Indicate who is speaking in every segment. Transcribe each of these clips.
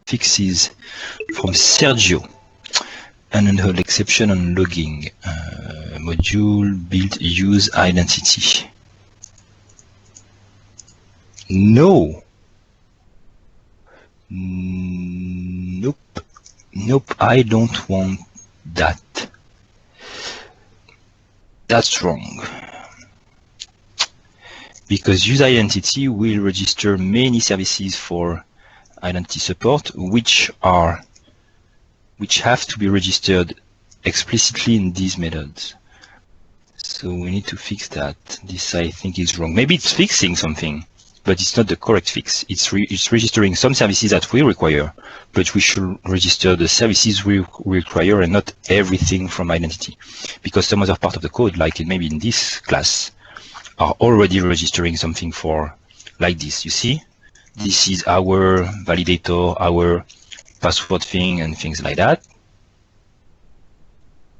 Speaker 1: fixes from Sergio. Unhandled exception on logging. Module build use identity. No. Nope. Nope, I don't want that. That's wrong. Because use identity will register many services for identity support, which have to be registered explicitly in these methods. So we need to fix that. This I think is wrong. Maybe it's fixing something, but it's not the correct fix. It's registering some services that we require, but we should register the services we require and not everything from identity. Because some other part of the code, like maybe in this class, are already registering something for like this. You see? This is our validator, our password thing and things like that.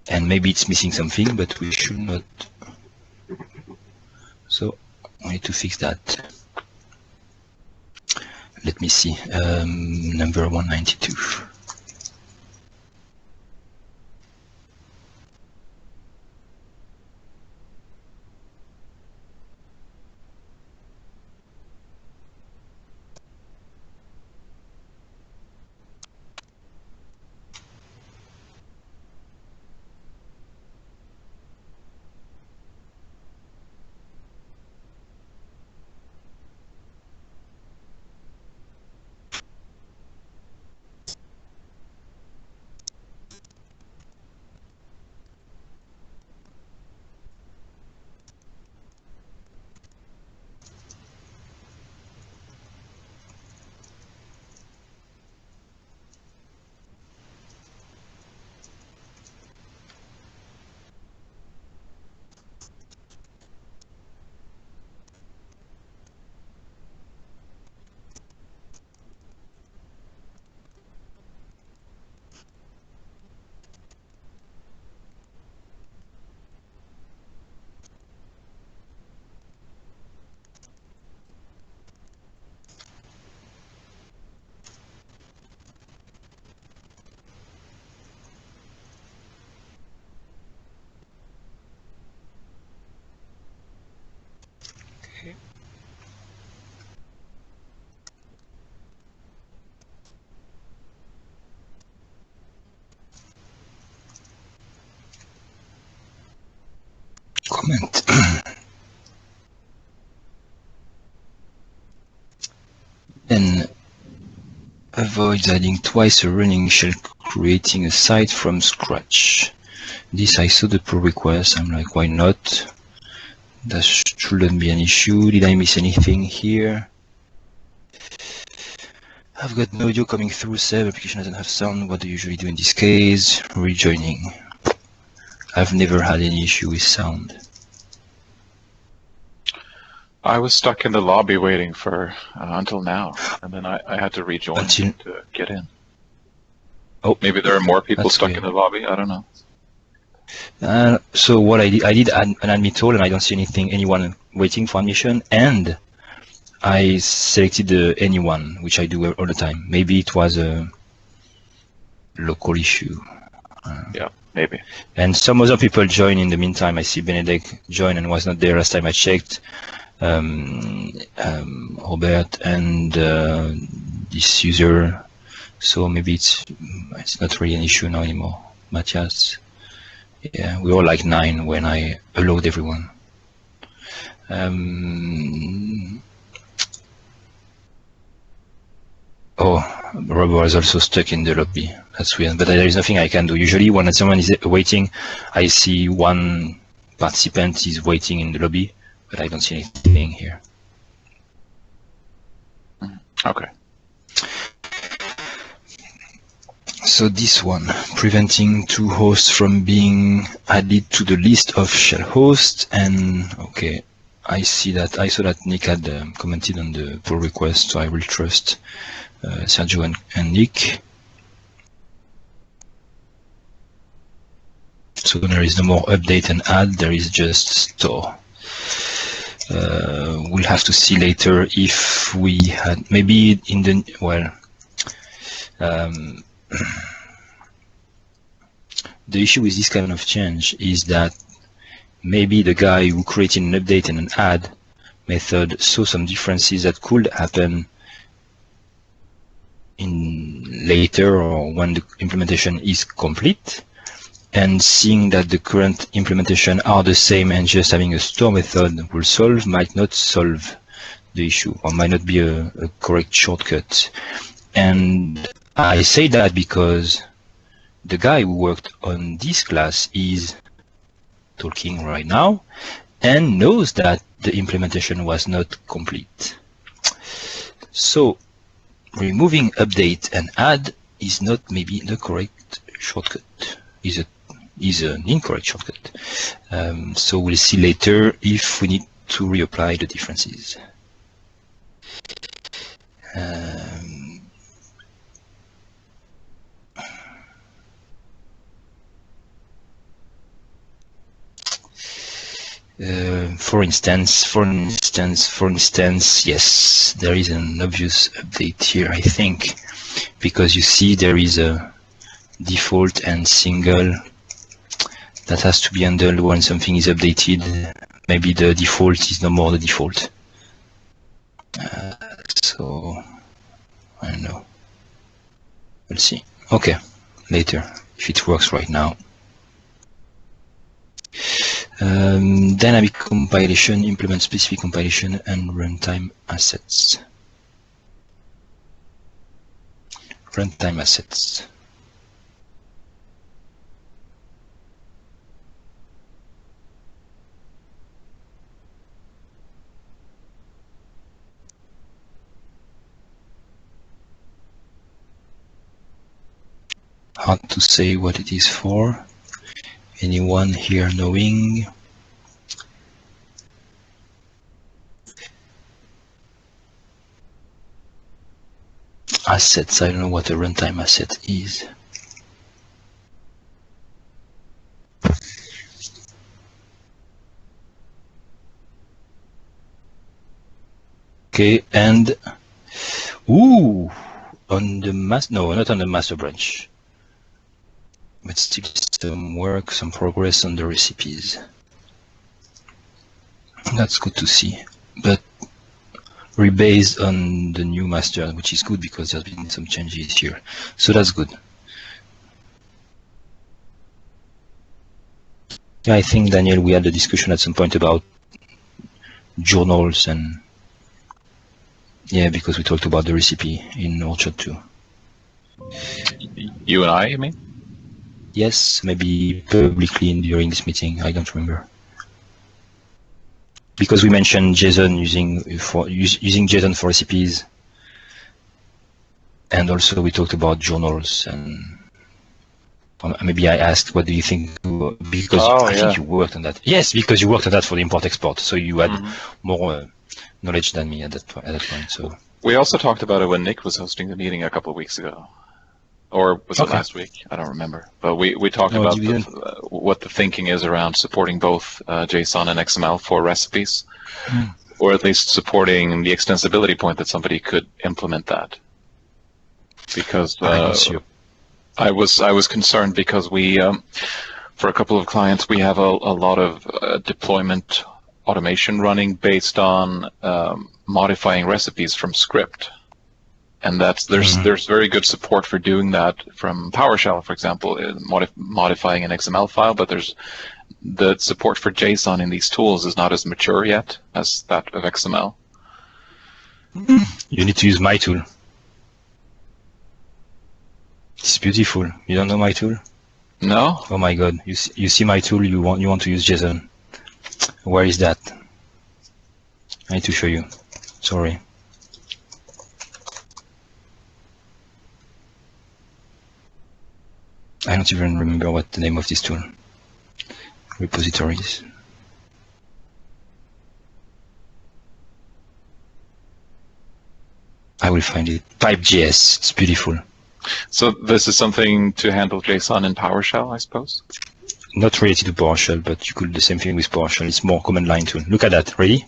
Speaker 1: And maybe it's missing something, but we should not. So we need to fix that. Let me see, number 192. Comment. Then avoid adding twice a running shell, creating a site from scratch. This I saw the pull request. I'm like, why not? That shouldn't be an issue. Did I miss anything here? I've got no audio coming through. Save application doesn't have sound. What do you usually do in this case? Rejoining. I've never had any issue with sound.
Speaker 2: I was stuck in the lobby waiting for until now, and then I had to rejoin to get in.
Speaker 1: Oh,
Speaker 2: maybe there are more people stuck in the lobby. I don't know.
Speaker 1: So what I did an admit all, and I don't see anyone waiting for admission, and I selected anyone, which I do all the time. Maybe it was a local issue.
Speaker 2: Yeah, maybe. And
Speaker 1: some other people joined in the meantime. I see Benedek joined and was not there last time I checked. Robert and this user. So maybe it's not really an issue now anymore. Matthias. Yeah, we were like 9 when I allowed everyone. Oh, Robert is also stuck in the lobby. That's weird, but there is nothing I can do. Usually when someone is waiting, I see one participant is waiting in the lobby, but I don't see anything here.
Speaker 2: Okay.
Speaker 1: So this one, preventing 2 hosts from being added to the list of shell hosts, and okay, I saw that Nick had commented on the pull request, so I will trust Sergio and Nick. So there is no more update and add, there is just store. We'll have to see later if we had, maybe in the, well, Um, the issue with this kind of change is that maybe the guy who created an update and an add method saw some differences that could happen in later or when the implementation is complete, and seeing that the current implementation are the same and just having a store method will solve might not solve the issue or might not be a correct shortcut. And I say that because the guy who worked on this class is talking right now and knows that the implementation was not complete. So removing update and add is not maybe the correct shortcut, is an incorrect shortcut. So we'll see later if we need to reapply the differences. For instance, yes, there is an obvious update here, I think, because you see there is a default and single that has to be handled when something is updated. Maybe the default is no more the default. So, I don't know. We'll see. Okay, later, if it works right now. Dynamic compilation, implement specific compilation and runtime assets. Runtime assets. Hard to say what it is for. Anyone here knowing? Assets, I don't know what a runtime asset is. Okay, and ooh, on the no, not on the master branch, but still some work, some progress on the recipes. That's good to see, but rebased on the new master, which is good because there's been some changes here, so that's good. Yeah, I think, Daniel, we had a discussion at some point about journals, and yeah, because we talked about the recipe in Orchard too.
Speaker 2: You and I, you mean?
Speaker 1: Yes, maybe publicly during this meeting, I don't remember. Because we mentioned JSON using JSON for recipes, and also we talked about journals, and maybe I asked, what do you think? Because I think you worked on that. Yes, because you worked on that for the import-export, so you had more knowledge than me at that point. So
Speaker 2: we also talked about it when Nick was hosting the meeting a couple of weeks ago. Or was it last week? I don't remember. But we talked about what the thinking is around supporting both JSON and XML for recipes, or at least supporting the extensibility point that somebody could implement that. Because I was concerned because we, for a couple of clients, we have a lot of deployment automation running based on modifying recipes from script. And there's very good support for doing that from PowerShell, for example, modifying an XML file, but there's the support for JSON in these tools is not as mature yet as that of XML.
Speaker 1: You need to use my tool. It's beautiful. You don't know my tool?
Speaker 2: No.
Speaker 1: Oh my God! You see my tool? You want to use JSON? Where is that? I need to show you. Sorry. I don't even remember what the name of this tool. Repositories. I will find it. Pipe.js. It's beautiful.
Speaker 2: So this is something to handle JSON in PowerShell, I suppose?
Speaker 1: Not related to PowerShell, but you could do the same thing with PowerShell. It's more command line tool. Look at that. Ready?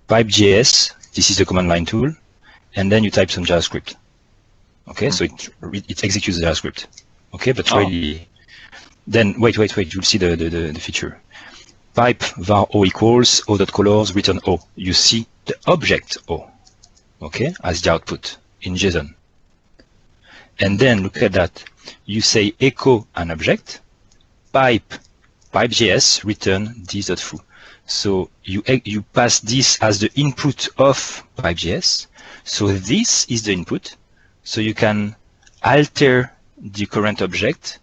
Speaker 1: Pipe.js. This is the command line tool. And then you type some JavaScript. Okay, so it executes the JavaScript. Okay, but really, then wait, you'll see the feature. Pipe var o equals o.colors return o. You see the object o, okay, as the output in JSON. And then look at that. You say echo an object, pipe.js return this.foo. So you pass this as the input of pipe.js. So this is the input. So you can alter the current object,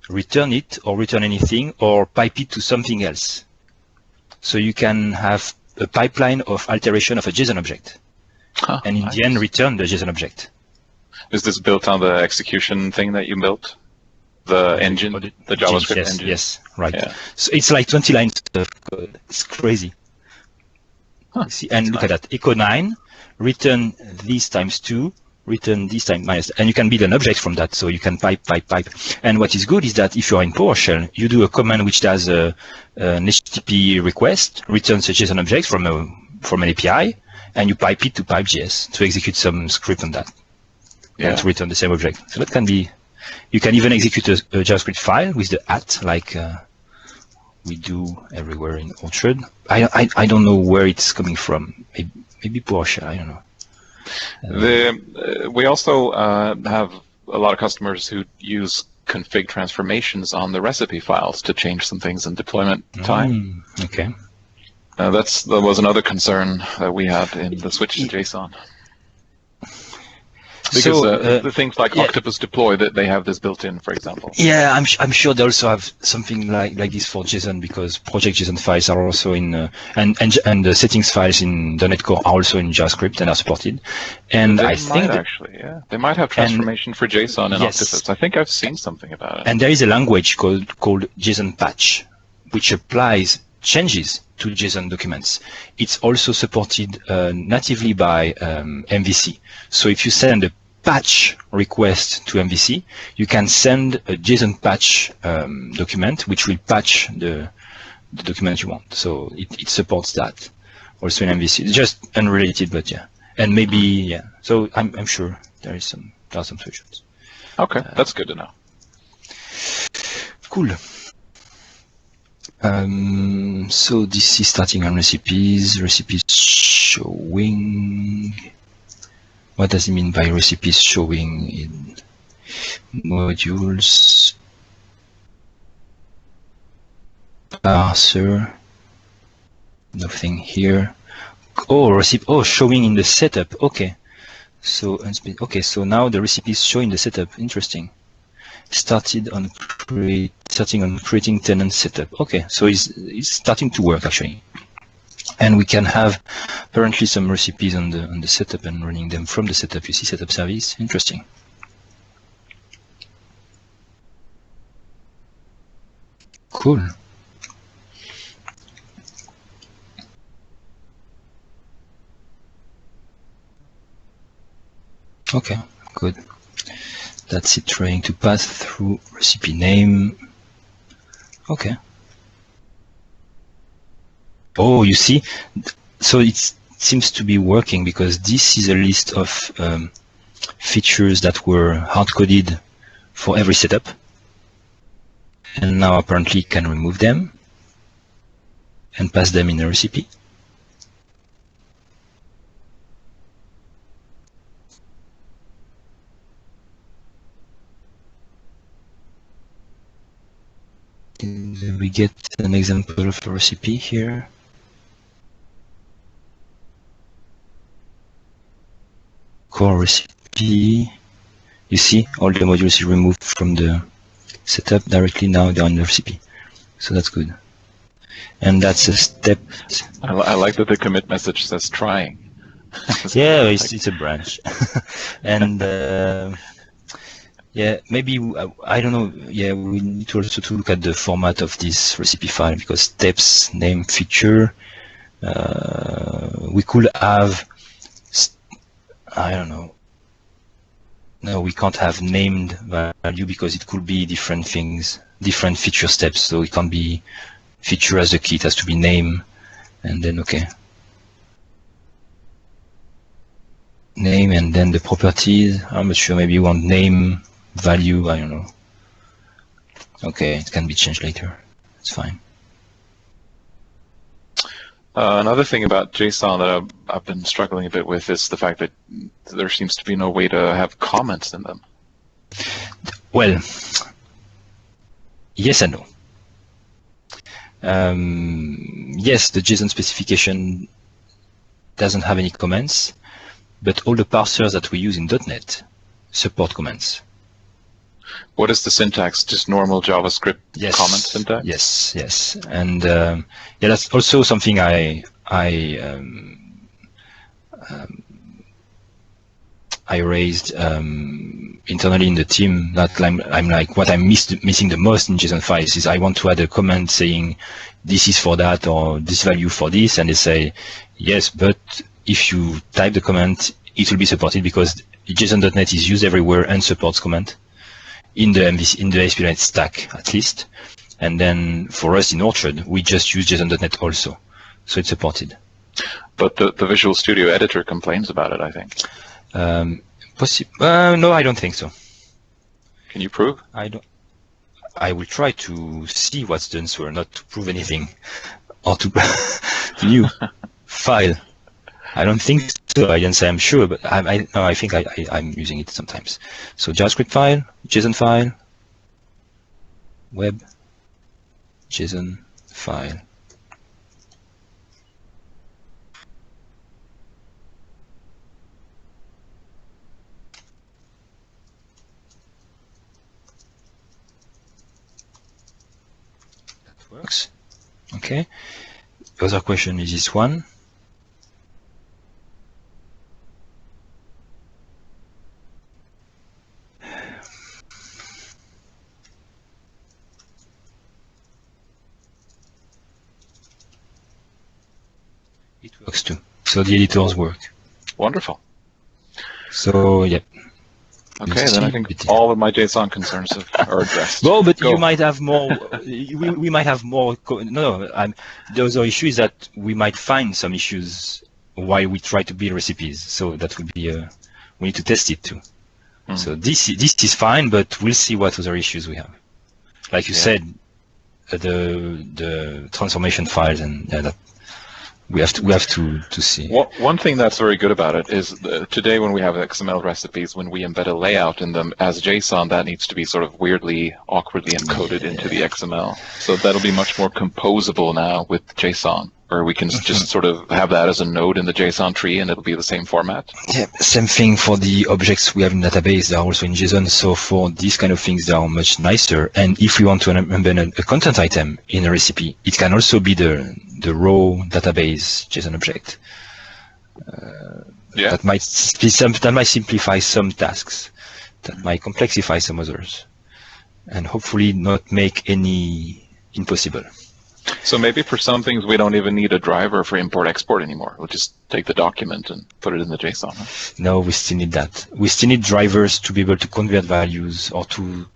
Speaker 1: return it or return anything, or pipe it to something else. So you can have a pipeline of alteration of a JSON object. And in the end, return the JSON object.
Speaker 2: Is this built on the execution thing that you built? The engine, the JavaScript engine?
Speaker 1: Yes, right. Yeah. So it's like 20 lines of code. It's crazy. See, and look at that. Echo 9, return this times 2, return this time minus, and you can build an object from that. So you can pipe. And what is good is that if you are in PowerShell, you do a command which does an HTTP request, returns a JSON object from an API, and you pipe it to pipe.js to execute some script on that. And to return the same object. So that can be, you can even execute a JavaScript file with the @ like we do everywhere in Orchard. I don't know where it's coming from. Maybe PowerShell, I don't know.
Speaker 2: We also have a lot of customers who use config transformations on the recipe files to change some things in deployment time.
Speaker 1: Okay.
Speaker 2: That was another concern that we had in the switch to JSON. Because the things like Octopus Deploy, that they have this built in, for example.
Speaker 1: Yeah, I'm sure they also have something like this for JSON, because project JSON files are also in and the settings files in .NET Core are also in JavaScript and are supported. And I think
Speaker 2: they might have transformation for JSON in Octopus. I think I've seen something about it.
Speaker 1: And there is a language called JSON Patch, which applies changes to JSON documents. It's also supported natively by MVC. So if you send a patch request to MVC, you can send a JSON patch document which will patch the document you want. So it supports that also in MVC. It's just unrelated, but yeah. And maybe So I'm sure there are some solutions.
Speaker 2: Okay, that's good to know.
Speaker 1: Cool. So this is starting on recipes showing. What does it mean by recipes showing in modules? Parser. Nothing here. Showing in the setup. Okay. So now the recipes show in the setup. Interesting. Starting on creating tenant setup. Okay, so it's starting to work actually. And we can have apparently some recipes on the setup and running them from the setup. You see setup service. Interesting. Cool. Okay, good. That's it, trying to pass through recipe name. Okay. Oh, you see, so it seems to be working, because this is a list of features that were hard-coded for every setup. And now apparently it can remove them and pass them in a recipe. We get an example of a recipe here. Core recipe. You see, all the modules is removed from the setup directly. Now they're on the recipe. So that's good. And that's a step.
Speaker 2: I like that the commit message says trying.
Speaker 1: Yeah, it's a branch. And yeah, maybe, I don't know, yeah, we need to also to look at the format of this recipe file, because steps, name, feature, we could have, I don't know, no, we can't have named value, because it could be different things, different feature steps, so it can't be feature as a key, it has to be name, and then, okay. name and then the properties. I'm not sure. Maybe you want name, value. I don't know. Okay, it can be changed later. It's fine.
Speaker 2: Another thing about JSON that I've been struggling a bit with is the fact that there seems to be no way to have comments in them.
Speaker 1: Well, yes and no. Yes, the JSON specification doesn't have any comments, but all the parsers that we use in .NET support comments.
Speaker 2: What is the syntax? Just normal JavaScript
Speaker 1: yes.
Speaker 2: comment syntax?
Speaker 1: Yes. And yeah, that's also something I raised internally in the team, that I'm like, what I'm missing the most in JSON files is I want to add a comment saying this is for that or this value for this, and they say yes, but if you type the comment, it will be supported because JSON.NET is used everywhere and supports comment in the ASP.NET stack at least. And then for us in Orchard, we just use JSON.NET also, so it's supported.
Speaker 2: But the Visual Studio editor complains about it, I think.
Speaker 1: No, I don't think so.
Speaker 2: Can you prove?
Speaker 1: I will try to see what's the answer, not to prove anything or to new file. I don't think so. I didn't say I'm sure, but I think I'm using it sometimes. So JavaScript file, JSON file, web, JSON file. That works. Okay. The other question is this one. It works too. So the editors work.
Speaker 2: Wonderful.
Speaker 1: So, yeah.
Speaker 2: Okay, then I think all of my JSON concerns are addressed.
Speaker 1: Well, but you might have more. We might have more. The other issue is that we might find some issues while we try to build recipes. So that would be we need to test it too. Mm. So this is fine, but we'll see what other issues we have. Like you said, the transformation files and that. We have to see.
Speaker 2: One thing that's very good about it is today when we have XML recipes, when we embed a layout in them as JSON, that needs to be sort of weirdly, awkwardly encoded into the XML. So that'll be much more composable now with JSON, where we can just sort of have that as a node in the JSON tree and it'll be the same format.
Speaker 1: Yeah, same thing for the objects we have in database. They are also in JSON. So for these kind of things, they are much nicer. And if we want to embed a content item in a recipe, it can also be the raw database JSON object. That might simplify some tasks, that might complexify some others, and hopefully not make any impossible.
Speaker 2: So maybe for some things we don't even need a driver for import-export anymore. We'll just take the document and put it in the JSON. Huh?
Speaker 1: No, we still need that. We still need drivers to be able to convert values or to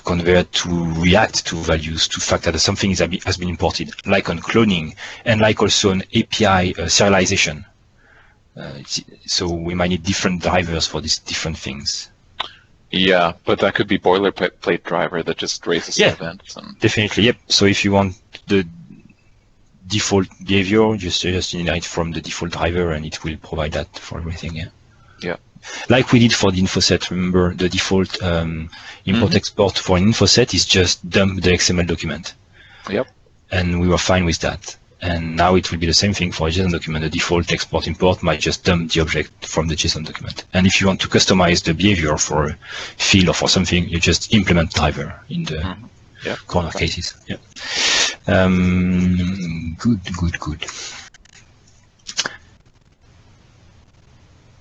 Speaker 1: convert, to react to values, to the fact that something has been imported, like on cloning, and like also on API serialization. So we might need different drivers for these different things.
Speaker 2: Yeah, but that could be boilerplate driver that just raises events. And
Speaker 1: definitely, yep. So if you want the default behavior, just inherit from the default driver, and it will provide that for everything. Yeah. Like we did for the InfoSet. Remember, the default import-export for an InfoSet is just dump the XML document.
Speaker 2: Yep.
Speaker 1: And we were fine with that. And now it will be the same thing for a JSON document. The default export-import might just dump the object from the JSON document. And if you want to customize the behavior for a field or for something, you just implement driver in the corner cases. Yeah. Good.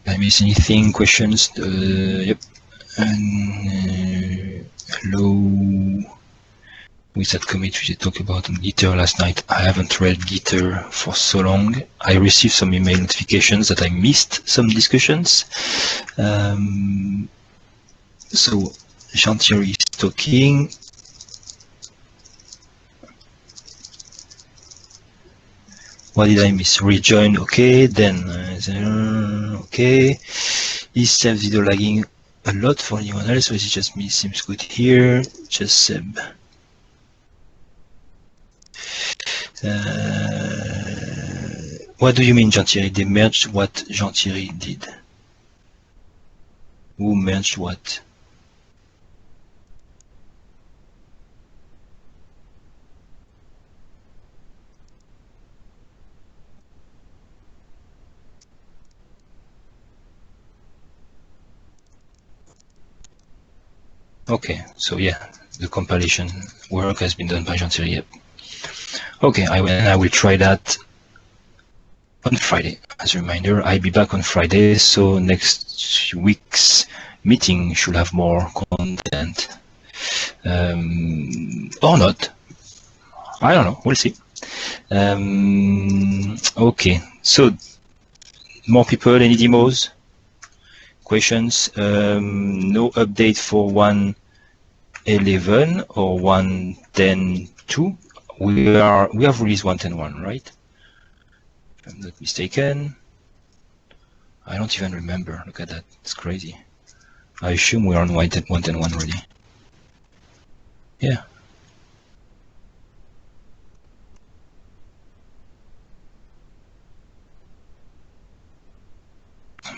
Speaker 1: I miss anything? Questions? Yep. And hello. With that commit we talked about on Gitter last night. I haven't read Gitter for so long. I received some email notifications that I missed some discussions. So Jean-Thierry is talking. What did I miss? Rejoin, okay. Then, okay. Is Seb video lagging a lot for anyone else, or is it just me? Seems good here. Just Seb. What do you mean, Jean-Thierry? They merged what Jean-Thierry did. Who merged what? Okay, so yeah, the compilation work has been done by Jean-Thierry. Yep. Okay, I will try that on Friday. As a reminder, I'll be back on Friday, so next week's meeting should have more content. Or not. I don't know, we'll see. Okay, so more people, any demos? Questions? No update for 1.11 or 1.10.2. We have released 1.10.1, right? If I'm not mistaken. I don't even remember. Look at that. It's crazy. I assume we are on 1.10.1 already. Yeah.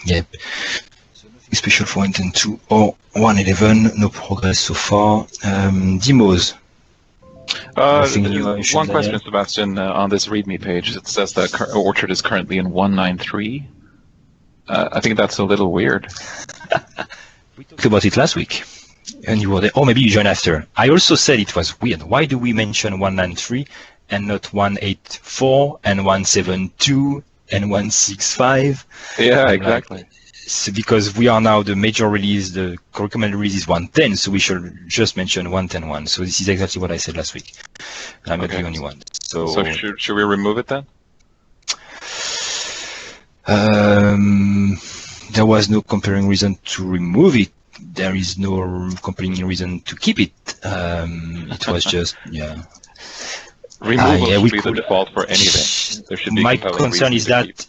Speaker 1: Yep. So nothing special for 1.10.2 or 1.11. No progress so far. Demos.
Speaker 2: One question, Sebastian, on this ReadMe page. It says that Orchard is currently in 1.9.3. I think that's a little weird.
Speaker 1: We talked about it last week, and you were there. Oh, maybe you joined after. I also said it was weird. Why do we mention 1.9.3 and not 1.8.4 and 1.7.2 and 1.6.5?
Speaker 2: Yeah, exactly.
Speaker 1: So because we are now the major release, the recommended release is 1.10, so we should just mention 1.10.1. So this is exactly what I said last week. I'm not the only one. So
Speaker 2: should we remove it then?
Speaker 1: There was no compelling reason to remove it. There is no compelling reason to keep it. It was just, yeah.
Speaker 2: Removal should be the default for anything. There should be
Speaker 1: my concern is that,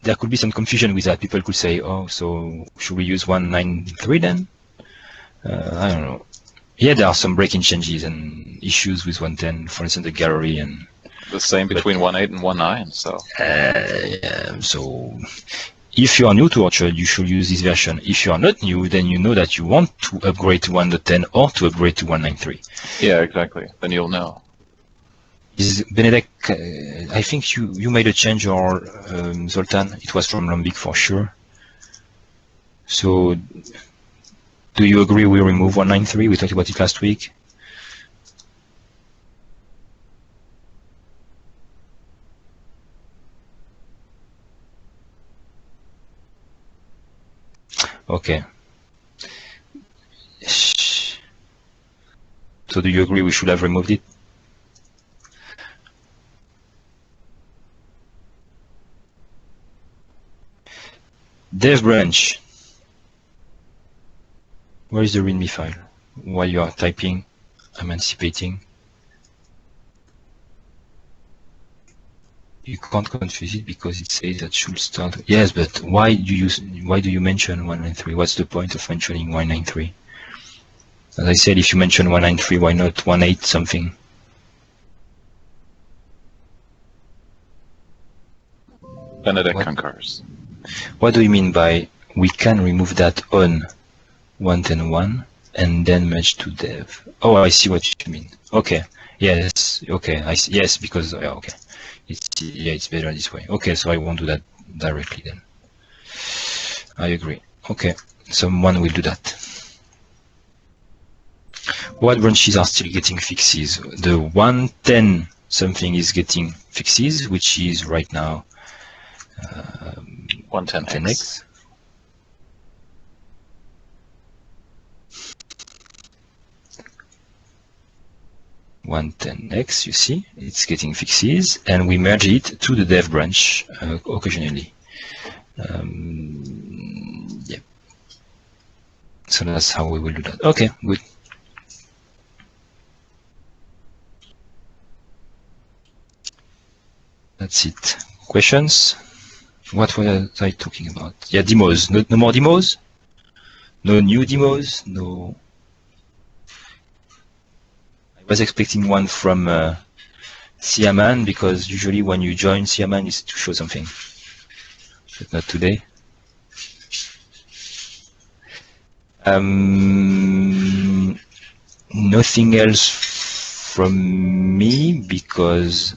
Speaker 1: there could be some confusion with that. People could say, oh, so should we use 1.9.3 then? I don't know. Yeah, there are some breaking changes and issues with 1.10, for instance, the gallery and
Speaker 2: the same between 1.8 and 1.9. So
Speaker 1: yeah, so if you are new to Orchard, you should use this version. If you are not new, then you know that you want to upgrade to 1.10 or to upgrade to 1.9.3.
Speaker 2: Yeah, exactly. Then you'll know.
Speaker 1: Is Benedek, I think you made a change, or Zoltan? It was from Lombik for sure. So do you agree we remove 1.9.3? We talked about it last week. Okay. So do you agree we should have removed it? Dev branch. Where is the ReadMe file? While you are typing, emancipating. You can't confuse it because it says that should start. Yes, but why do you mention 1.9.3? What's the point of mentioning 1.9.3? As I said, if you mention 1.9.3, why not 1.8 something?
Speaker 2: Benedict concurs.
Speaker 1: What do you mean by we can remove that on 1.10.1 and then merge to dev? Oh, I see what you mean. Okay. Yes. Okay. I see. Yes, because okay. It's better this way. Okay, so I won't do that directly then. I agree. Okay, someone will do that. What branches are still getting fixes? The 1.10 something is getting fixes, which is right now
Speaker 2: 1.10x.
Speaker 1: 1.10x, you see, it's getting fixes, and we merge it to the dev branch occasionally. Yeah. So that's how we will do that. Okay, good. That's it. Questions? What was I talking about? Yeah, demos. No more demos? No new demos? No. I was expecting one from Siaman, because usually when you join Siaman is to show something. But not today. Nothing else from me because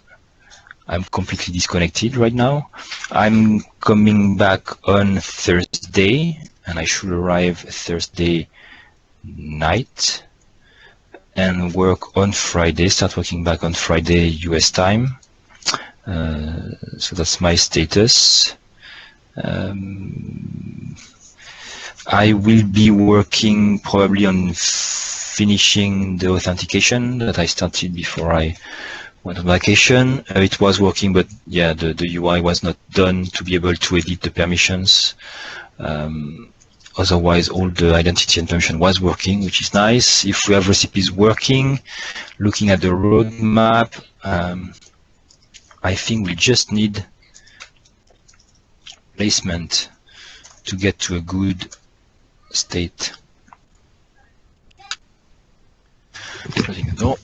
Speaker 1: I'm completely disconnected right now. I'm coming back on Thursday, and I should arrive Thursday night and work on Friday, start working back on Friday US time. So that's my status. I will be working probably on finishing the authentication that I started before I went on vacation. It was working, but yeah, the UI was not done to be able to edit the permissions. Otherwise, all the identity and permission was working, which is nice. If we have recipes working, looking at the roadmap, I think we just need placement to get to a good state. Closing the door.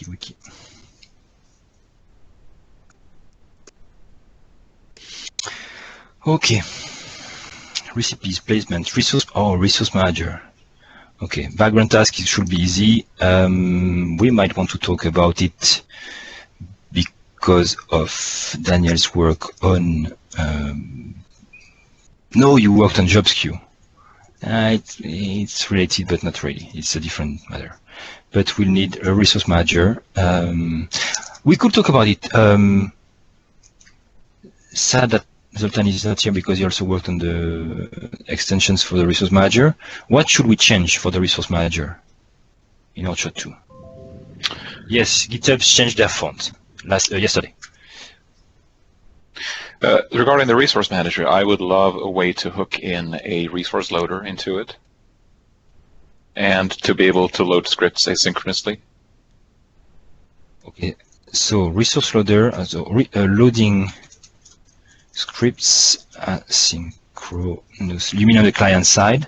Speaker 1: Wiki. Okay. Recipes, placement, resource manager. Okay, background task, it should be easy. We might want to talk about it because of Daniel's work on. No, you worked on jobs queue. It's related, but not really. It's a different matter. But we'll need a resource manager. We could talk about it. Sad that Zoltan is not here because he also worked on the extensions for the resource manager. What should we change for the resource manager in Orchard 2? Yes, GitHub changed their font yesterday.
Speaker 2: Regarding the resource manager, I would love a way to hook in a resource loader into it and to be able to load scripts asynchronously.
Speaker 1: Okay, so resource loader, loading scripts asynchronous. You mean on the client side?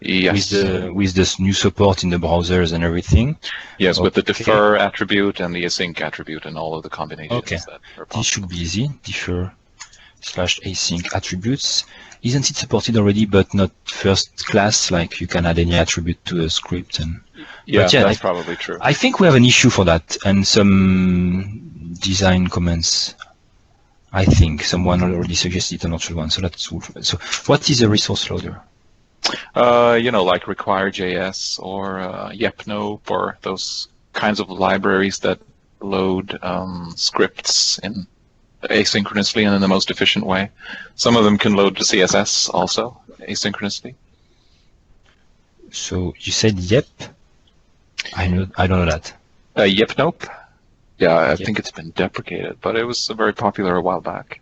Speaker 2: Yes.
Speaker 1: With this new support in the browsers and everything?
Speaker 2: Yes, with the defer attribute and the async attribute and all of the combinations that are possible.
Speaker 1: This should be easy. Defer/async attributes. Isn't it supported already, but not first class? Like you can add any attribute to a script, and
Speaker 2: that's probably true.
Speaker 1: I think we have an issue for that, and some design comments. I think someone already suggested another one, so that's cool. So, what is a resource loader?
Speaker 2: Like require.js or yepnope or those kinds of libraries that load scripts in asynchronously and in the most efficient way. Some of them can load to CSS also asynchronously.
Speaker 1: So you said yep? I don't know that.
Speaker 2: Yepnope? Yeah, I think it's been deprecated, but it was very popular a while back.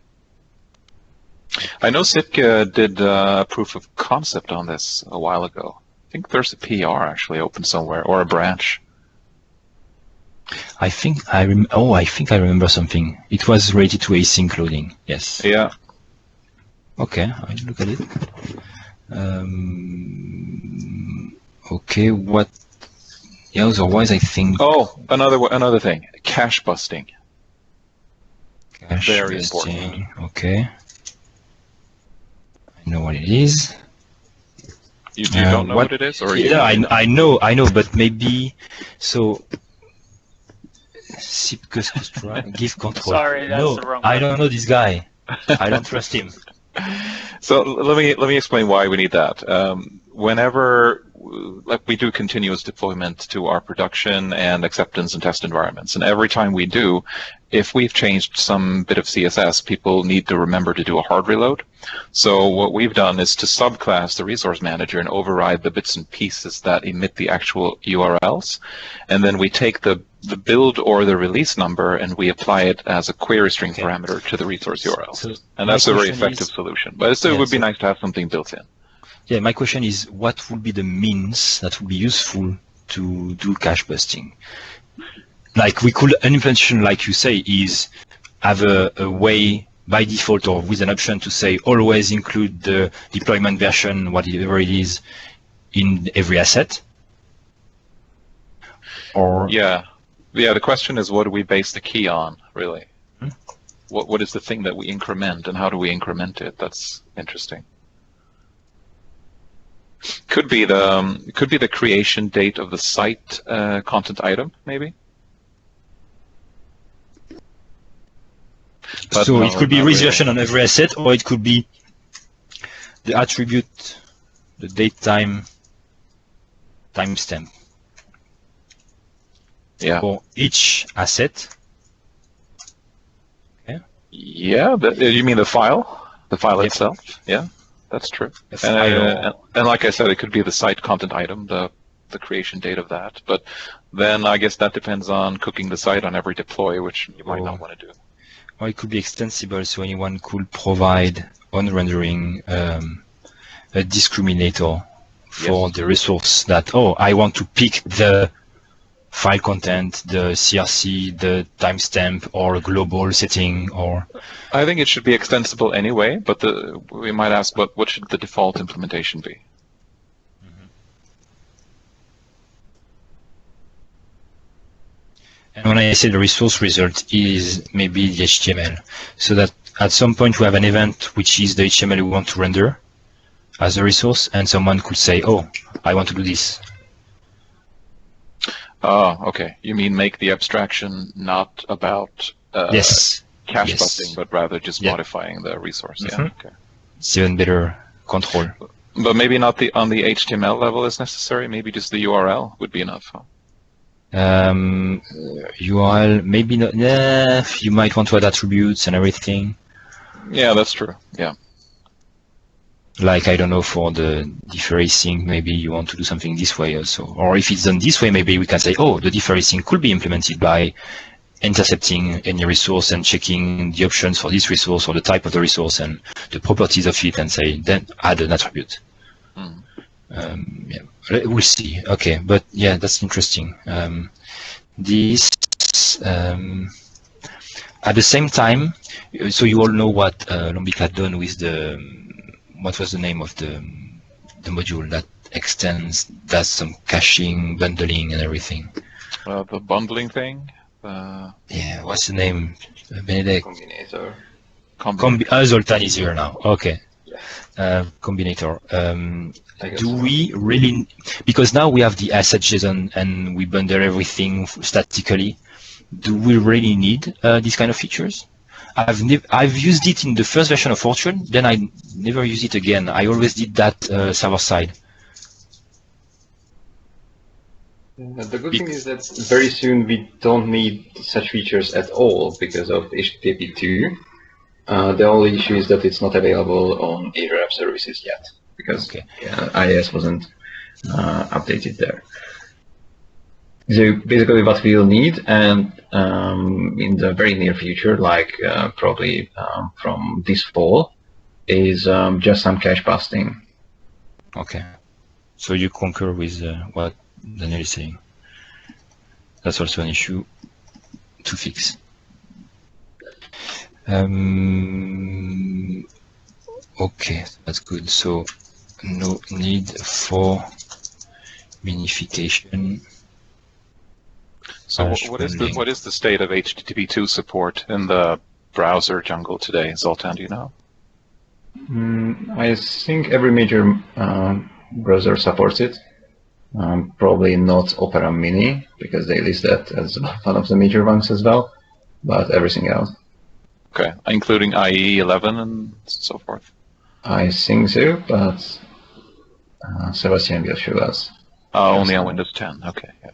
Speaker 2: I know Sitka did a proof of concept on this a while ago. I think there's a PR actually open somewhere, or a branch. I think I remember something. It was related to async loading. Yes. Yeah.
Speaker 1: Okay, I'll look at it. Okay, what? Yeah, otherwise I think.
Speaker 2: Oh, another thing. Cache busting.
Speaker 1: Very important. Okay. I know what it is.
Speaker 2: You don't know what it is, or
Speaker 1: yeah, I know, but maybe so. Give control.
Speaker 3: Sorry, that's the wrong one.
Speaker 1: I don't know this guy. I don't trust him.
Speaker 2: So let me explain why we need that. Whenever we do continuous deployment to our production and acceptance and test environments. And every time we do, if we've changed some bit of CSS, people need to remember to do a hard reload. So what we've done is to subclass the resource manager and override the bits and pieces that emit the actual URLs. And then we take the build or the release number and we apply it as a query string parameter to the resource URL. And that's a very effective solution. But it would be nice to have something built in.
Speaker 1: Yeah, my question is, what would be the means that would be useful to do cache busting? Like an implementation, like you say, is have a way by default or with an option to say always include the deployment version, whatever it is, in every asset? Or
Speaker 2: yeah, the question is, what do we base the key on, really? What is the thing that we increment, and how do we increment it? That's interesting. Could be the creation date of the site content item, maybe. But
Speaker 1: so it could be reservation on every asset, or it could be the attribute, the date timestamp.
Speaker 2: Yeah.
Speaker 1: For each asset. Okay.
Speaker 2: Yeah, you mean the file? The file itself? Yeah. That's true. And like I said, it could be the site content item, the creation date of that. But then I guess that depends on cooking the site on every deploy, which you might not want to do.
Speaker 1: Or it could be extensible, so anyone could provide on rendering a discriminator for the resource that, I want to pick the file content, the CRC, the timestamp, or a global setting, or...
Speaker 2: I think it should be extensible anyway, but we might ask, what should the default implementation be?
Speaker 1: And when I say the resource result is maybe the HTML, so that at some point we have an event which is the HTML we want to render as a resource, and someone could say, I want to do this.
Speaker 2: Oh, okay. You mean make the abstraction not about cache busting, but rather just modifying the resource. Yeah. Okay.
Speaker 1: It's even better control.
Speaker 2: But maybe not on the HTML level is necessary. Maybe just the URL would be enough. Huh?
Speaker 1: URL maybe not. You might want to add attributes and everything.
Speaker 2: Yeah, that's true. Yeah.
Speaker 1: Like, I don't know, for the deferracing, maybe you want to do something this way also. Or if it's done this way, maybe we can say, the deferracing could be implemented by intercepting any resource and checking the options for this resource or the type of the resource and the properties of it, and say, then add an attribute. We'll see. Okay, but yeah, that's interesting. This, at the same time, so you all know what Lombic had done with what was the name of the module that does some caching, bundling, and everything?
Speaker 2: The bundling thing?
Speaker 1: Yeah, what's the name? Benedict?
Speaker 3: Combinator.
Speaker 1: Zoltan is here now. Okay. Combinator. Do we really, because now we have the asset JSON and we bundle everything statically, do we really need these kind of features? I've used it in the first version of Fortune, then I never use it again. I always did that server side.
Speaker 3: The good thing is that very soon we don't need such features at all because of HTTP 2. The only issue is that it's not available on Azure App Services yet because IIS wasn't updated there. So basically what we'll need, and in the very near future, like probably from this fall, is just some cache busting.
Speaker 1: Okay. So you concur with what Daniel is saying. That's also an issue to fix. Okay, that's good. So no need for minification.
Speaker 2: So what is the state of HTTP2 support in the browser jungle today, Zoltan? Do you know?
Speaker 3: I think every major browser supports it. Probably not Opera Mini because they list that as one of the major ones as well, but everything else.
Speaker 2: Okay, including IE 11 and so forth.
Speaker 3: I think so, but Sebastian will show us.
Speaker 2: Only on Windows 10. Okay. Yeah.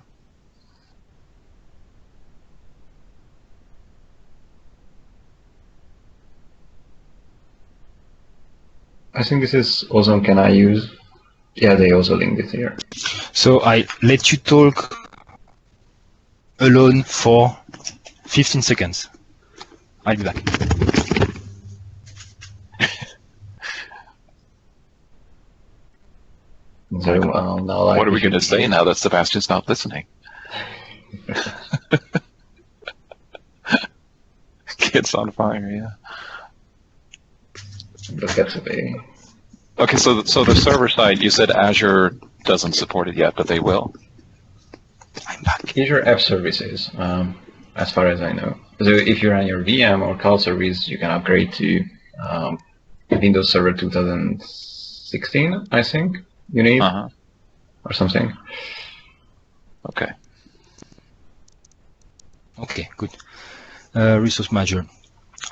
Speaker 3: I think this is also on Can I Use. Yeah, they also linked it here.
Speaker 1: So I let you talk alone for 15 seconds. I'll be back.
Speaker 3: So, now
Speaker 2: what are we going to say now that Sebastian's not listening? Kids on fire, yeah. Okay, so the server side, you said Azure doesn't support it yet, but they will.
Speaker 3: I'm back. Azure App Services, as far as I know. So if you're on your VM or cloud service, you can upgrade to Windows Server 2016, I think you need, or something.
Speaker 2: Okay.
Speaker 1: Okay, good. Resource Manager.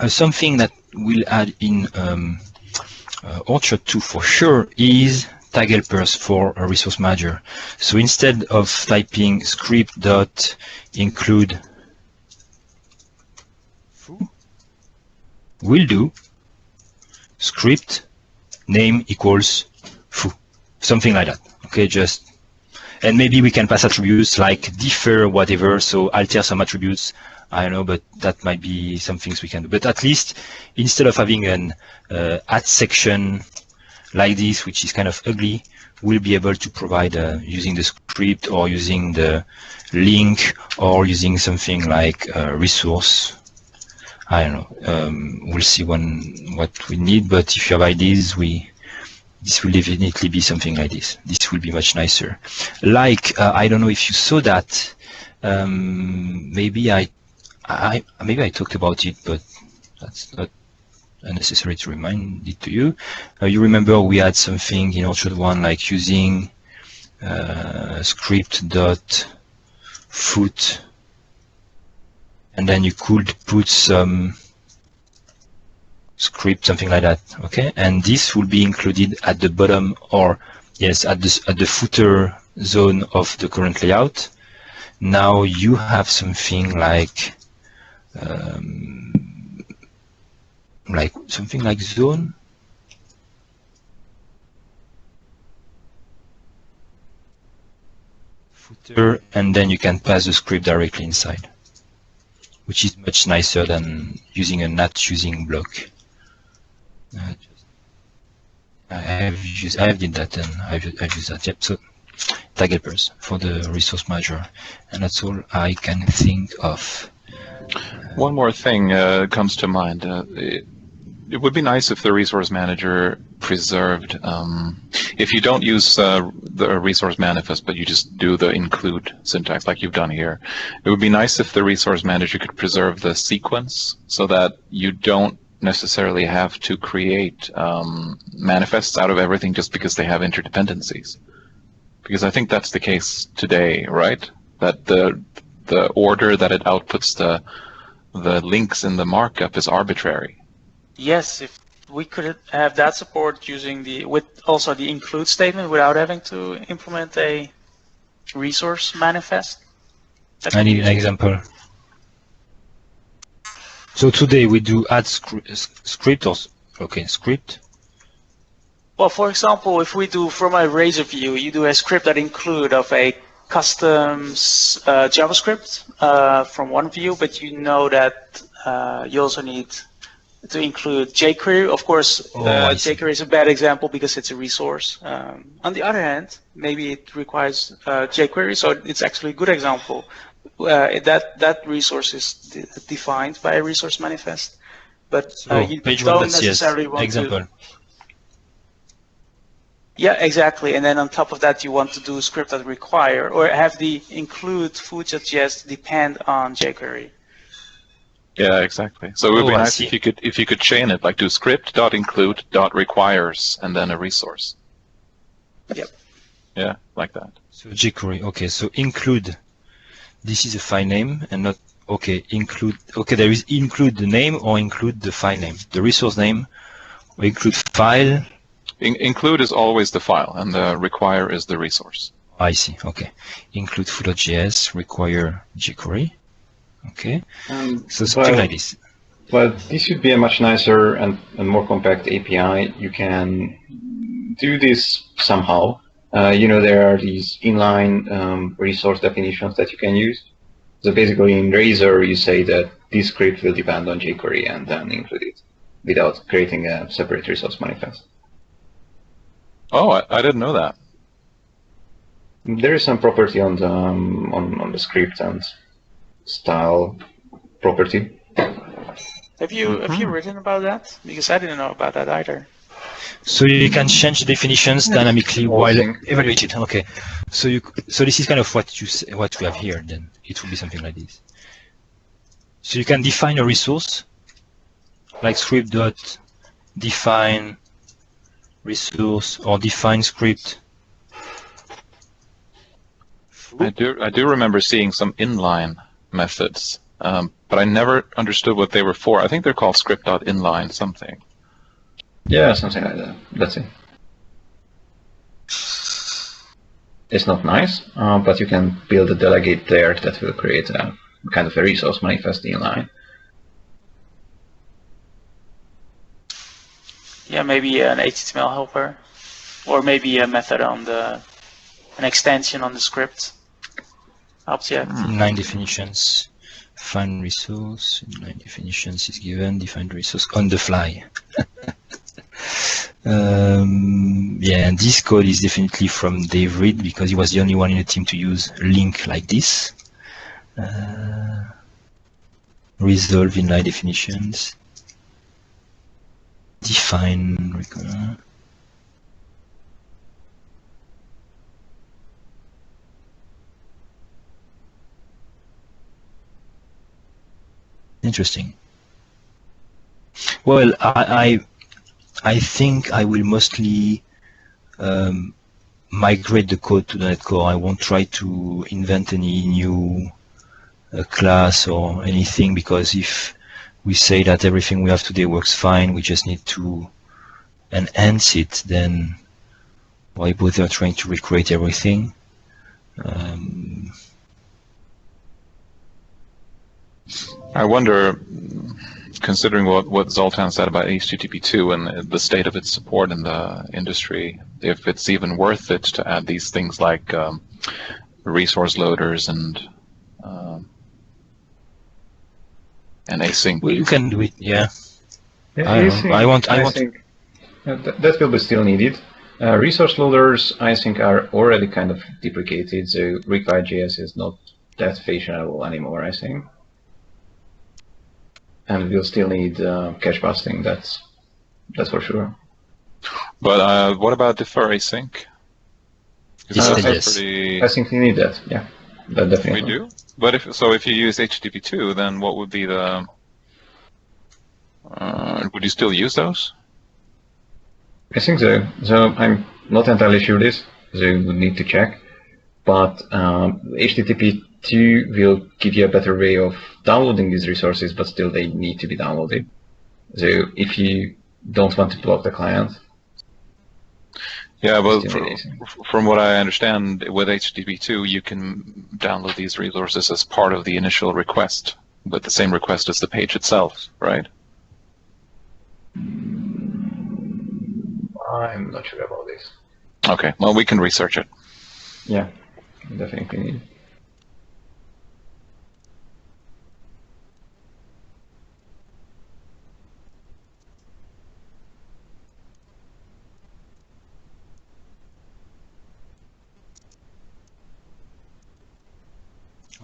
Speaker 1: Something that we'll add in Orchard 2 for sure is tag helpers for a resource manager. So instead of typing script.include foo, we'll do script name equals foo, something like that. Okay, and maybe we can pass attributes like defer whatever, so alter some attributes. I don't know, but that might be some things we can do. But at least instead of having an add section like this, which is kind of ugly, we'll be able to provide using the script or using the link or using something like resource. I don't know. We'll see what we need. But if you have ideas, this will definitely be something like this. This will be much nicer. Like I don't know if you saw that. Maybe I talked about it, but that's not necessary to remind it to you. You remember we had something in Orchard 1 like using script.foot, and then you could put some script, something like that. Okay, and this will be included at the bottom, or yes, at the footer zone of the current layout. Now you have something like something like zone. Footer, and then you can pass the script directly inside, which is much nicer than using a not using block. I did that, and I've used that. Yep. So tag helpers for the resource manager, and that's all I can think of.
Speaker 2: One more thing comes to mind. It would be nice if the resource manager preserved, if you don't use the resource manifest, but you just do the include syntax like you've done here, it would be nice if the resource manager could preserve the sequence so that you don't necessarily have to create manifests out of everything just because they have interdependencies. Because I think that's the case today, right? That the order that it outputs the links in the markup is arbitrary.
Speaker 4: Yes, if we could have that support using with also the include statement without having to implement a resource manifest.
Speaker 1: I need an example. So today we do add script or script.
Speaker 4: Well, for example, if we do from a Razor view, you do a script that include of a custom JavaScript from one view, but you know that you also need to include jQuery. Of course, jQuery is a bad example because it's a resource. On the other hand, maybe it requires jQuery, so it's actually a good example. That resource is defined by a resource manifest, but you don't necessarily want to. Yeah, exactly. And then on top of that, you want to do a script that require or have the include Foo.js depend on jQuery.
Speaker 2: Yeah, exactly. So it would be nice if you could chain it, like do script.include.requires and then a resource.
Speaker 4: Yep.
Speaker 2: Yeah, like that.
Speaker 1: So jQuery. Okay, so include. This is a file name and not include. Okay, there is include the name or include the file name, the resource name, or include file.
Speaker 2: Include is always the file, and the require is the resource.
Speaker 1: I see. Okay. Include foo.js, require jQuery. Okay. So something like this.
Speaker 3: But this should be a much nicer and more compact API. You can do this somehow. There are these inline resource definitions that you can use. So basically in Razor, you say that this script will depend on jQuery and then include it without creating a separate resource manifest.
Speaker 2: Oh, I didn't know that.
Speaker 3: There is some property on the script and style property.
Speaker 4: Have you written about that? Because I didn't know about that either.
Speaker 1: So you can change the definitions dynamically while evaluated. Okay. So this is kind of what we have here. Then it will be something like this. So you can define a resource like script dot define resource or define script.
Speaker 2: I do remember seeing some inline methods, but I never understood what they were for. I think they're called script.inline something.
Speaker 3: Yeah, something like that. That's it. It's not nice, but you can build a delegate there that will create a kind of a resource manifest inline.
Speaker 4: Yeah, maybe an HTML helper, or maybe a method on an extension on the script. Object.
Speaker 1: Inline definitions. Find resource. Inline definitions is given. Define resource on the fly. Yeah, and this code is definitely from Dave Reed because he was the only one in the team to use a link like this. Resolve inline definitions. Define. Interesting. Well, I think I will mostly migrate the code to the .NET Core. I won't try to invent any new class or anything, because if we say that everything we have today works fine, we just need to enhance it, then why bother trying to recreate everything?
Speaker 2: I wonder, considering what Zoltan said about HTTP2 and the state of its support in the industry, if it's even worth it to add these things like resource loaders and async.
Speaker 1: Well, you can do it, yeah.
Speaker 3: I think that will be still needed. Resource loaders, I think, are already kind of deprecated, so require.js is not that fashionable anymore, I think. And we'll still need cache busting, that's for sure.
Speaker 2: But what about defer async?
Speaker 3: I think we need that, yeah. That definitely.
Speaker 2: We do? But if you use HTTP2, then what would be the... would you still use those?
Speaker 3: I think so. So I'm not entirely sure this, so you would need to check. But HTTP2 will give you a better way of downloading these resources, but still they need to be downloaded. So if you don't want to block the client.
Speaker 2: Yeah, well, from what I understand, with HTTP2, you can download these resources as part of the initial request, with the same request as the page itself, right?
Speaker 3: I'm not sure about this.
Speaker 2: Okay, well, we can research it.
Speaker 3: Yeah, definitely need.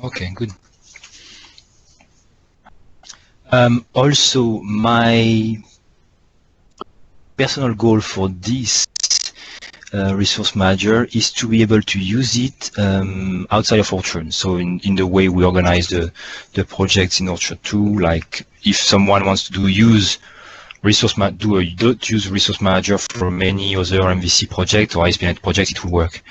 Speaker 1: Okay, good. Also, my personal goal for this resource manager is to be able to use it outside of Orchard. So in the way we organize the projects in Orchard 2, like if someone wants to use resource manager from any other MVC project or ASP.NET project, it will work.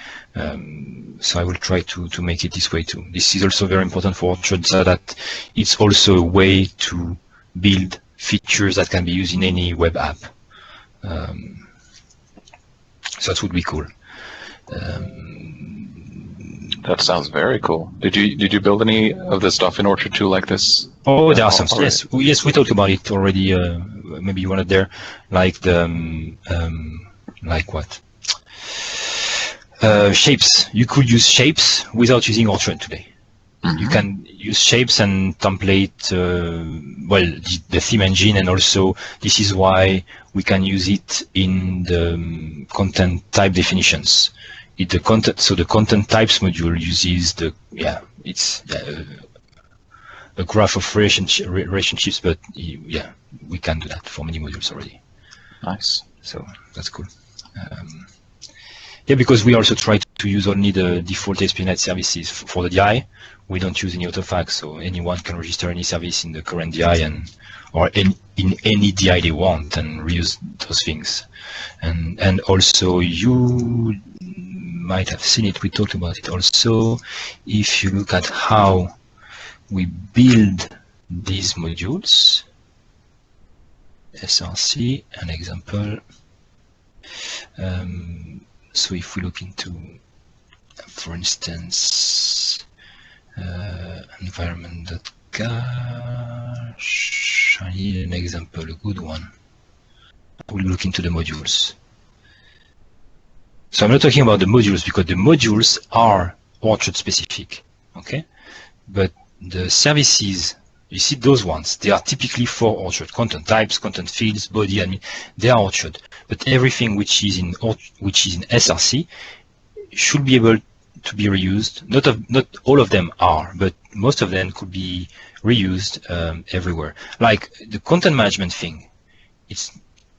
Speaker 1: So I will try to make it this way too. This is also very important for Orchard, so that it's also a way to build features that can be used in any web app. So that would be cool.
Speaker 2: That sounds very cool. Did you build any of the stuff in Orchard 2 like this?
Speaker 1: Oh, there are some. Yes, we talked about it already. Maybe you wanted there, like the like what? Shapes. You could use shapes without using Orchard today. Mm-hmm. You can use shapes and template, the theme engine, and also this is why we can use it in the content type definitions. The content types module uses a graph of relationships, but we can do that for many modules already.
Speaker 2: Nice.
Speaker 1: So that's cool. Because we also try to use only the default ASP.NET services for the DI. We don't use any autofacts, so anyone can register any service in the current DI or in any DI they want and reuse those things. And also you might have seen it, we talked about it also. If you look at how we build these modules, SRC, an example. So if we look into, for instance, environment.cache, I need an example, a good one. We'll look into the modules. So I'm not talking about the modules because the modules are Orchard specific, okay? But the services, you see those ones, they are typically for Orchard. Content types, content fields, body, admin, they are Orchard. But everything which is in SRC should be able to be reused. Not all of them are, but most of them could be reused everywhere. Like the content management thing,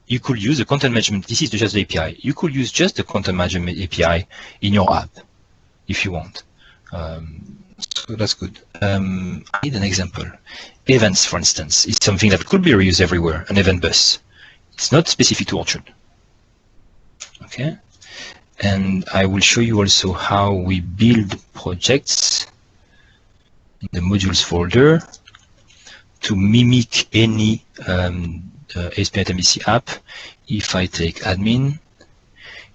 Speaker 1: you could use the content management. This is just the API. You could use just the content management API in your app if you want. So that's good. I need an example. Events, for instance, is something that could be reused everywhere. An event bus. It's not specific to Orchard. Okay. And I will show you also how we build projects in the modules folder to mimic any ASP.NET MVC app. If I take admin,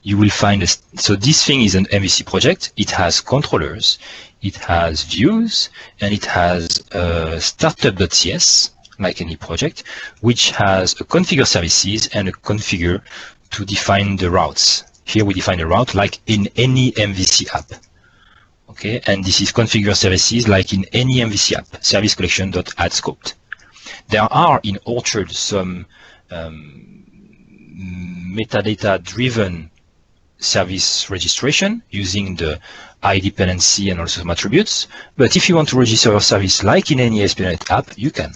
Speaker 1: you will find so this thing is an MVC project. It has controllers, it has views, and it has startup.cs, like any project, which has a configure services and a configure to define the routes. Here we define a route like in any MVC app. Okay, and this is configure services like in any MVC app, service collection.add scoped. There are in Orchard some metadata-driven service registration using the ID dependency and also some attributes. But if you want to register your service like in any ASP.NET app, you can.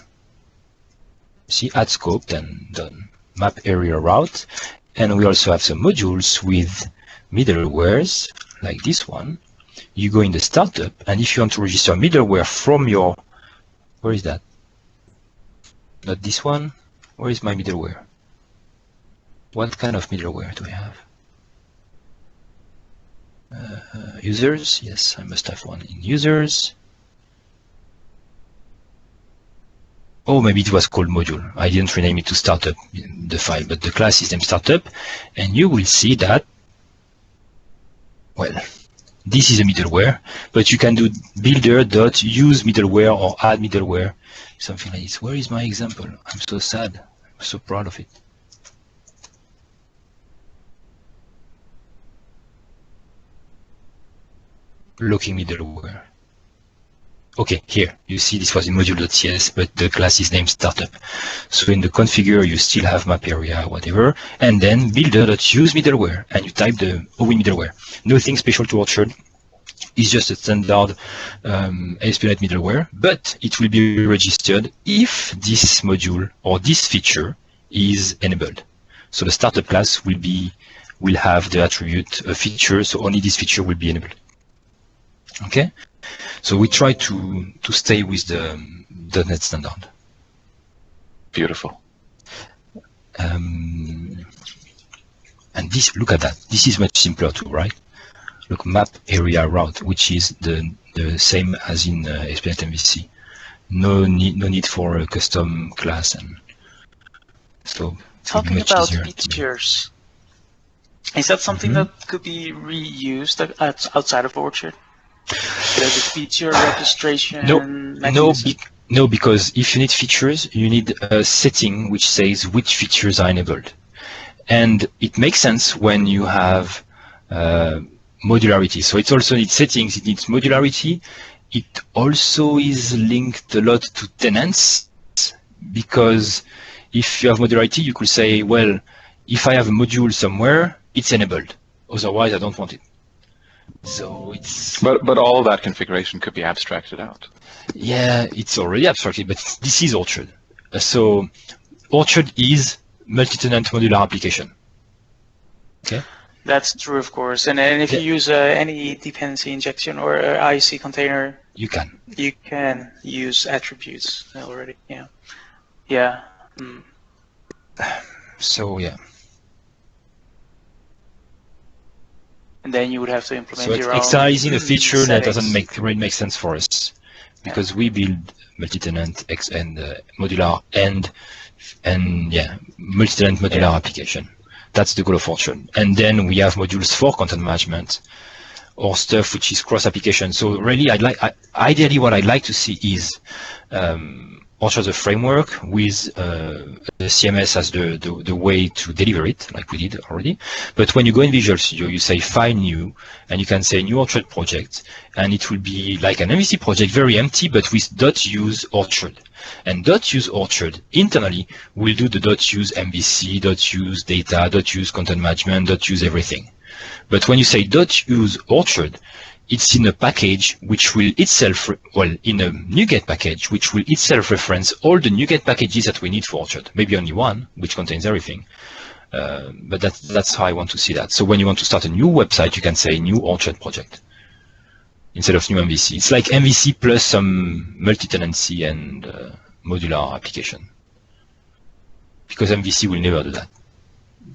Speaker 1: See, add scope, then done. Map area route. And we also have some modules with middlewares, like this one. You go in the startup, and if you want to register middleware from your, where is that? Not this one. Where is my middleware? What kind of middleware do I have? Users, yes, I must have one in users. Oh, maybe it was called module. I didn't rename it to startup, the file, but the class is named startup, and you will see that, well, this is a middleware, but you can do builder.use middleware or add middleware, something like this. Where is my example? I'm so sad. I'm so proud of it. Looking middleware. Okay, here you see this was in module.cs, but the class is named startup. So in the configure, you still have map area, whatever, and then builder.use middleware, and you type the OWIN middleware. Nothing special to Orchard. It's just a standard ASP.NET middleware, but it will be registered if this module or this feature is enabled. So the startup class will have the attribute feature, so only this feature will be enabled. Okay, so we try to stay with the .NET standard.
Speaker 2: Beautiful.
Speaker 1: And this, look at that. This is much simpler too, right? Look, map area route, which is the same as in ASP.NET MVC. No need for a custom class, and so
Speaker 4: talking about features. Is that something that could be reused outside of Orchard? The feature registration mechanism?
Speaker 1: No, because if you need features, you need a setting which says which features are enabled. And it makes sense when you have modularity. So it also needs settings, it needs modularity. It also is linked a lot to tenants, because if you have modularity, you could say, well, if I have a module somewhere, it's enabled. Otherwise, I don't want it. So it's...
Speaker 2: But all of that configuration could be abstracted out.
Speaker 1: Yeah, it's already abstracted, but this is Orchard. So Orchard is multi-tenant modular application. Okay.
Speaker 4: That's true, of course. And if you use any dependency injection or IC container, you can use attributes already. Yeah. Yeah. Mm.
Speaker 1: So yeah.
Speaker 4: And then you would have to implement your own.
Speaker 1: So externalizing a feature that doesn't really make sense for us, because we build multi-tenant and modular and multi-tenant modular application. That's the goal of Orchard. And then we have modules for content management or stuff which is cross-application. So really, ideally what I'd like to see is Orchard as a framework with the CMS as the way to deliver it, like we did already. But when you go in Visual Studio, you say File New, and you can say New Orchard Project, and it will be like an MVC project, very empty, but with .use Orchard. And .use Orchard internally will do the .use MVC, .use data, .use content management, .use everything. But when you say .use Orchard, it's in a package which will itself, in a NuGet package, which will itself reference all the NuGet packages that we need for Orchard. Maybe only one, which contains everything. But that's how I want to see that. So when you want to start a new website, you can say New Orchard Project instead of New MVC. It's like MVC plus some multi-tenancy and modular application. Because MVC will never do that.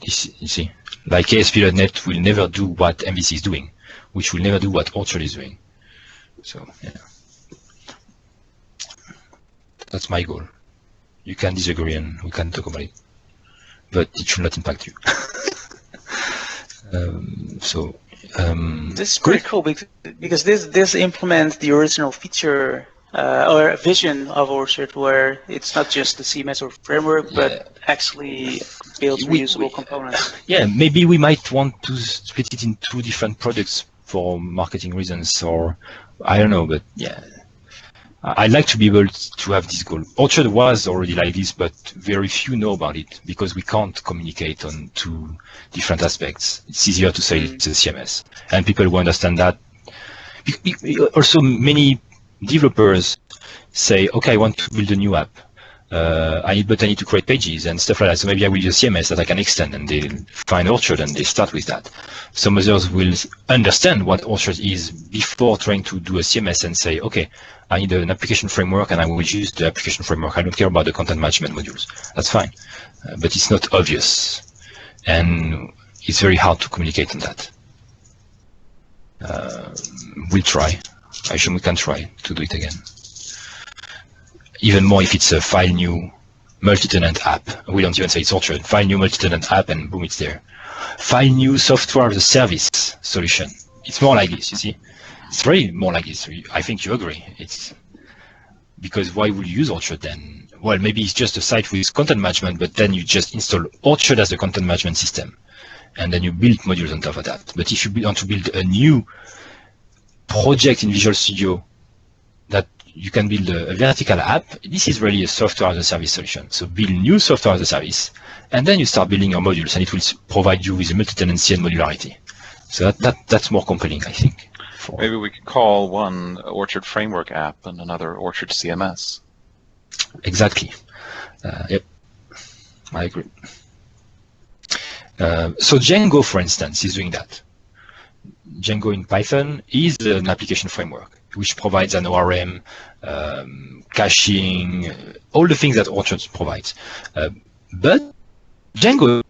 Speaker 1: You see, like ASP.NET will never do what MVC is doing, which will never do what Orchard is doing. So, yeah. That's my goal. You can disagree and we can talk about it, but it should not impact you.
Speaker 4: This is pretty cool because this implements the original feature or vision of Orchard, where it's not just the CMS or framework, but actually builds reusable components.
Speaker 1: Yeah, maybe we might want to split it in two different products for marketing reasons, or I don't know, but yeah, I'd like to be able to have this goal. Orchard was already like this, but very few know about it because we can't communicate on two different aspects. It's easier to say it's a CMS, and people who understand that. Also, many developers say, okay, I want to build a new app. I need to create pages and stuff like that. So maybe I will use CMS that I can extend, and they find Orchard and they start with that. Some others will understand what Orchard is before trying to do a CMS and say, okay, I need an application framework and I will use the application framework. I don't care about the content management modules. That's fine. But it's not obvious. And it's very hard to communicate on that. We'll try. I assume we can try to do it again. Even more if it's a file new multi-tenant app. We don't even say it's Orchard. File new multi-tenant app and boom, it's there. File new software as a service solution. It's more like this, you see. It's very more like this. I think you agree. It's because why would you use Orchard then? Well, maybe it's just a site with content management, but then you just install Orchard as a content management system. And then you build modules on top of that. But if you want to build a new project in Visual Studio that you can build a vertical app, this is really a software as a service solution. So build new software as a service, and then you start building your modules, and it will provide you with a multi-tenancy and modularity. So that's more compelling, I think.
Speaker 2: Maybe we could call one Orchard Framework app and another Orchard CMS.
Speaker 1: Exactly. Yep, I agree. So Django, for instance, is doing that. Django in Python is an application framework which provides an ORM, caching, all the things that Orchard provides. But Django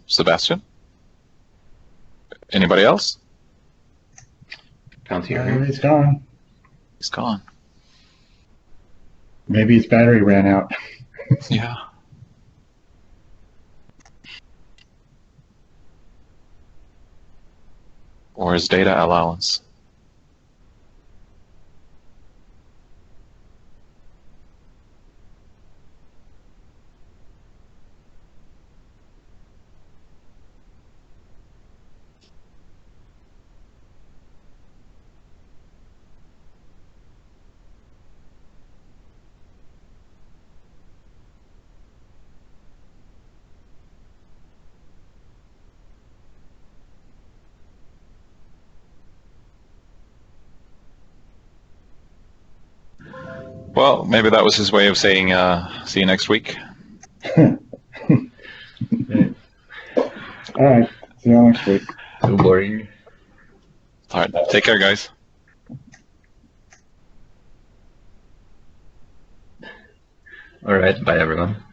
Speaker 2: Sebastian? Anybody else?
Speaker 3: Can't hear him.
Speaker 5: He's gone.
Speaker 2: He's gone.
Speaker 5: Maybe his battery ran out.
Speaker 2: Yeah. or is data allowance? Well, maybe that was his way of saying, see you next week.
Speaker 5: All right. See you next week.
Speaker 3: So boring.
Speaker 2: All right. Take care, guys.
Speaker 3: All right. Bye, everyone.